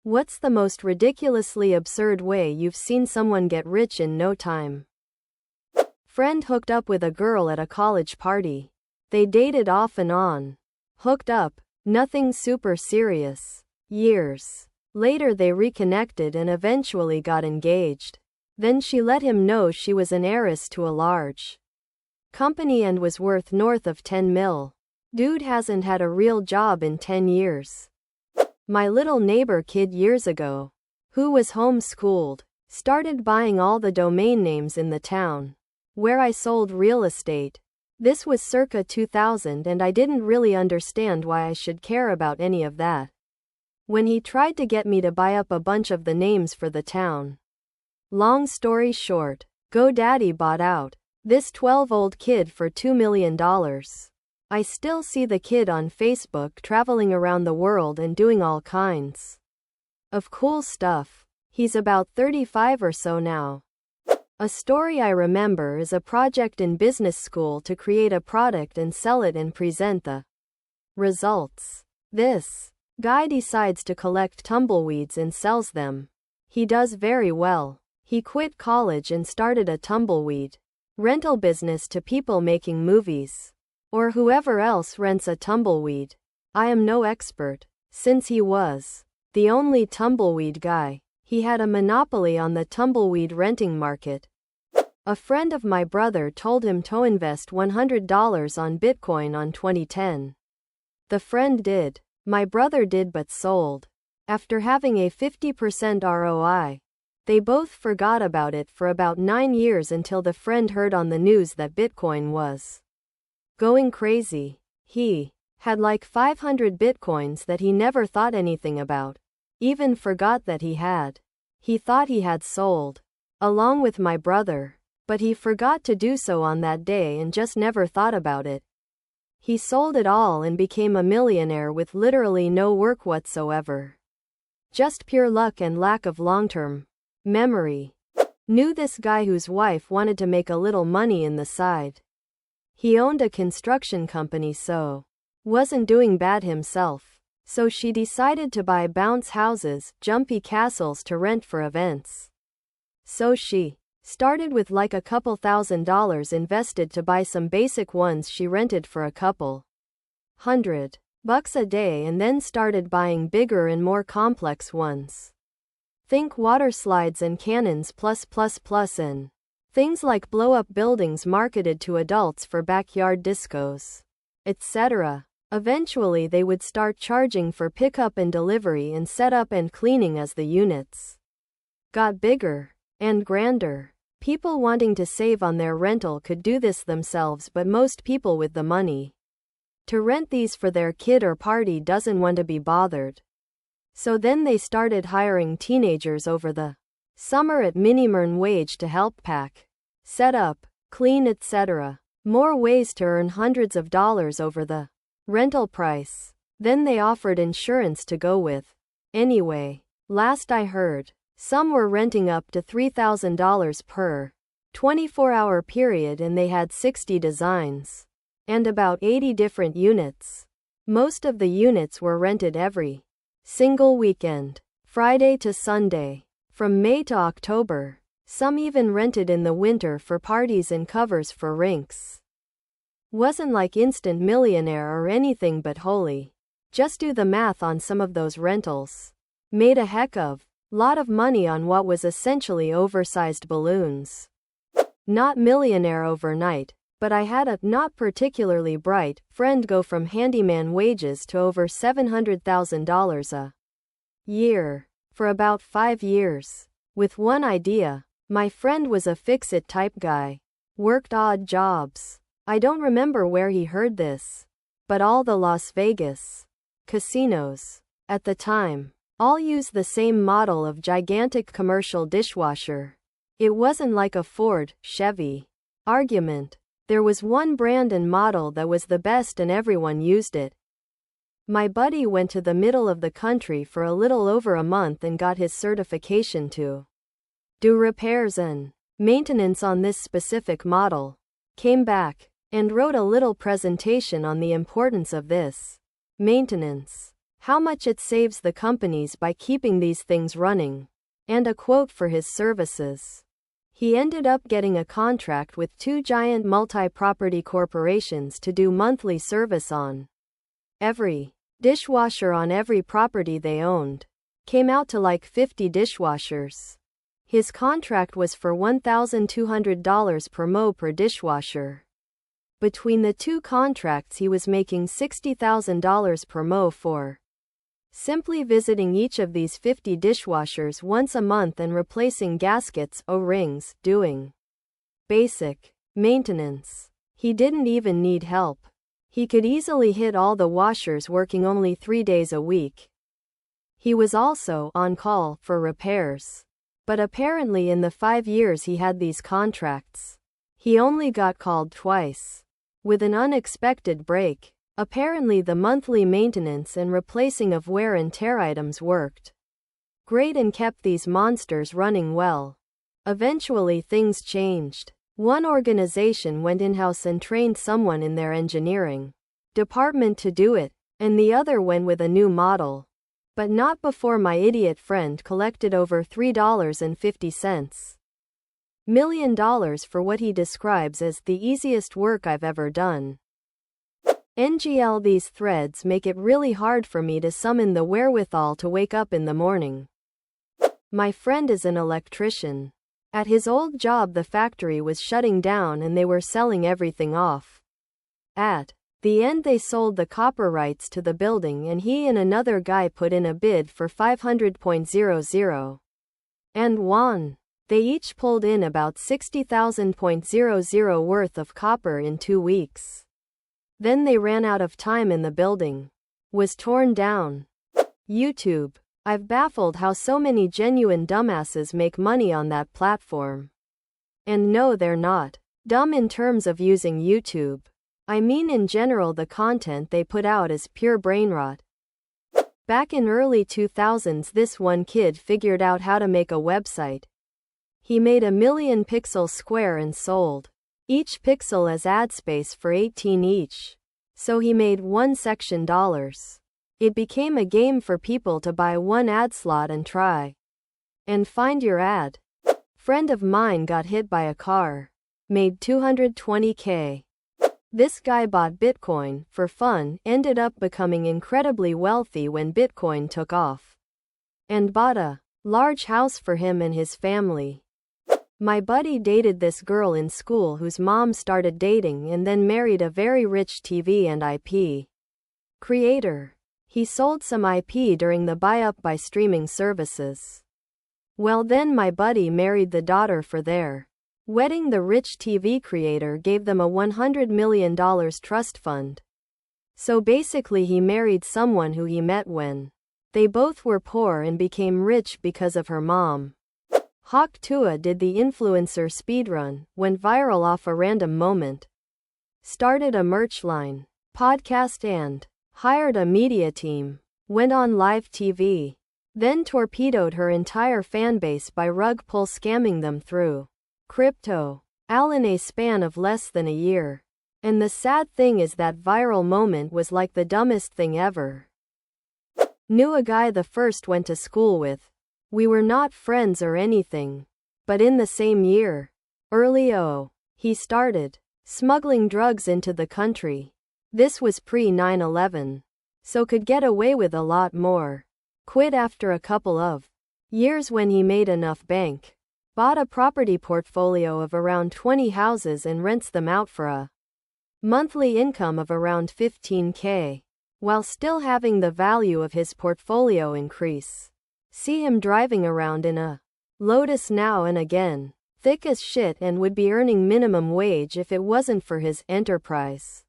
What's the most ridiculously absurd way you've seen someone get rich in no time? Friend hooked up with a girl at a college party. They dated off and on. Hooked up. Nothing super serious. Years later they reconnected and eventually got engaged. Then she let him know she was an heiress to a large company and was worth north of 10 mil. Dude hasn't had a real job in 10 years. My little neighbor kid years ago, who was homeschooled, started buying all the domain names in the town where I sold real estate. This was circa 2000 and I didn't really understand why I should care about any of that. When he tried to get me to buy up a bunch of the names for the town. Long story short, GoDaddy bought out this 12-old kid for $2 million. I still see the kid on Facebook traveling around the world and doing all kinds of cool stuff. He's about 35 or so now. A story I remember is a project in business school to create a product and sell it and present the results. This guy decides to collect tumbleweeds and sells them. He does very well. He quit college and started a tumbleweed rental business to people making movies, or whoever else rents a tumbleweed. I am no expert. Since he was the only tumbleweed guy, he had a monopoly on the tumbleweed renting market. A friend of my brother told him to invest $100 on Bitcoin on 2010. The friend did. My brother did but sold. After having a 50% ROI. They both forgot about it for about 9 years until the friend heard on the news that Bitcoin was going crazy. He had like 500 Bitcoins that he never thought anything about. Even forgot that he had. He thought he had sold, along with my brother, but he forgot to do so on that day and just never thought about it. He sold it all and became a millionaire with literally no work whatsoever. Just pure luck and lack of long-term memory. Knew this guy whose wife wanted to make a little money in the side. He owned a construction company so wasn't doing bad himself. So she decided to buy bounce houses, jumpy castles to rent for events. So she started with like a couple $1,000 invested to buy some basic ones she rented for a couple $100 a day and then started buying bigger and more complex ones. Think water slides and cannons and things like blow-up buildings marketed to adults for backyard discos, etc. Eventually they would start charging for pickup and delivery and setup and cleaning as the units got bigger and grander. People wanting to save on their rental could do this themselves, but most people with the money to rent these for their kid or party doesn't want to be bothered. So then they started hiring teenagers over the summer at minimum wage to help pack, set up, clean, etc. More ways to earn hundreds of dollars over the rental price. Then they offered insurance to go with. Anyway, last I heard, some were renting up to $3,000 per 24-hour period and they had 60 designs and about 80 different units. Most of the units were rented every single weekend, Friday to Sunday, from May to October. Some even rented in the winter for parties and covers for rinks. Wasn't like instant millionaire or anything, but holy. Just do the math on some of those rentals. Made a heck of lot of money on what was essentially oversized balloons. Not millionaire overnight, but I had a not particularly bright friend go from handyman wages to over $700,000 a year for about 5 years. With one idea. My friend was a fix-it type guy. Worked odd jobs. I don't remember where he heard this, but all the Las Vegas casinos at the time all used the same model of gigantic commercial dishwasher. It wasn't like a Ford, Chevy argument. There was one brand and model that was the best and everyone used it. My buddy went to the middle of the country for a little over a month and got his certification to do repairs and maintenance on this specific model. Came back and wrote a little presentation on the importance of this maintenance. how much it saves the companies by keeping these things running, and a quote for his services. He ended up getting a contract with 2 giant multi-property corporations to do monthly service on every dishwasher on every property they owned. Came out to like 50 dishwashers. His contract was for $1,200 per mo per dishwasher. Between the 2 contracts he was making $60,000 per mo for simply visiting each of these 50 dishwashers once a month and replacing gaskets, O-rings, doing basic maintenance. He didn't even need help. He could easily hit all the washers working only 3 days a week. He was also on call for repairs. But apparently in the 5 years he had these contracts, he only got called twice. With an unexpected break. Apparently the monthly maintenance and replacing of wear and tear items worked great and kept these monsters running well. Eventually things changed. One organization went in-house and trained someone in their engineering department to do it, and the other went with a new model. But not before my idiot friend collected over $3.50 million for what he describes as the easiest work I've ever done. NGL, these threads make it really hard for me to summon the wherewithal to wake up in the morning. My friend is an electrician. At his old job the factory was shutting down and they were selling everything off. At the end they sold the copper rights to the building and he and another guy put in a bid for $500,000 and won. They each pulled in about $60,000 worth of copper in 2 weeks. Then they ran out of time and the building was torn down. YouTube. I've baffled how so many genuine dumbasses make money on that platform. And no, they're not dumb in terms of using YouTube. I mean in general the content they put out is pure brainrot. Back in early 2000s this one kid figured out how to make a website. He made 1 million pixels square and sold each pixel as ad space for 18 each. So he made $1 section. It became a game for people to buy 1 ad slot and try and find your ad. Friend of mine got hit by a car. Made $220K. This guy bought Bitcoin for fun, ended up becoming incredibly wealthy when Bitcoin took off, and bought a large house for him and his family. My buddy dated this girl in school whose mom started dating and then married a very rich TV and IP creator. He sold some IP during the buy-up by streaming services. Well, then my buddy married the daughter for their wedding. The rich TV creator gave them a $100 million trust fund. So basically he married someone who he met when they both were poor and became rich because of her mom. Hawk Tua did the influencer speedrun, went viral off a random moment, started a merch line, podcast and hired a media team, went on live TV, then torpedoed her entire fanbase by rug pull scamming them through crypto, all in a span of less than a year. And the sad thing is that viral moment was like the dumbest thing ever. Knew a guy the first went to school with. We were not friends or anything. But in the same year, he started smuggling drugs into the country. This was pre-9/11. So could get away with a lot more. Quit after a couple of years when he made enough bank. Bought a property portfolio of around 20 houses and rents them out for a monthly income of around $15K, while still having the value of his portfolio increase. See him driving around in a Lotus now and again, thick as shit, and would be earning minimum wage if it wasn't for his enterprise.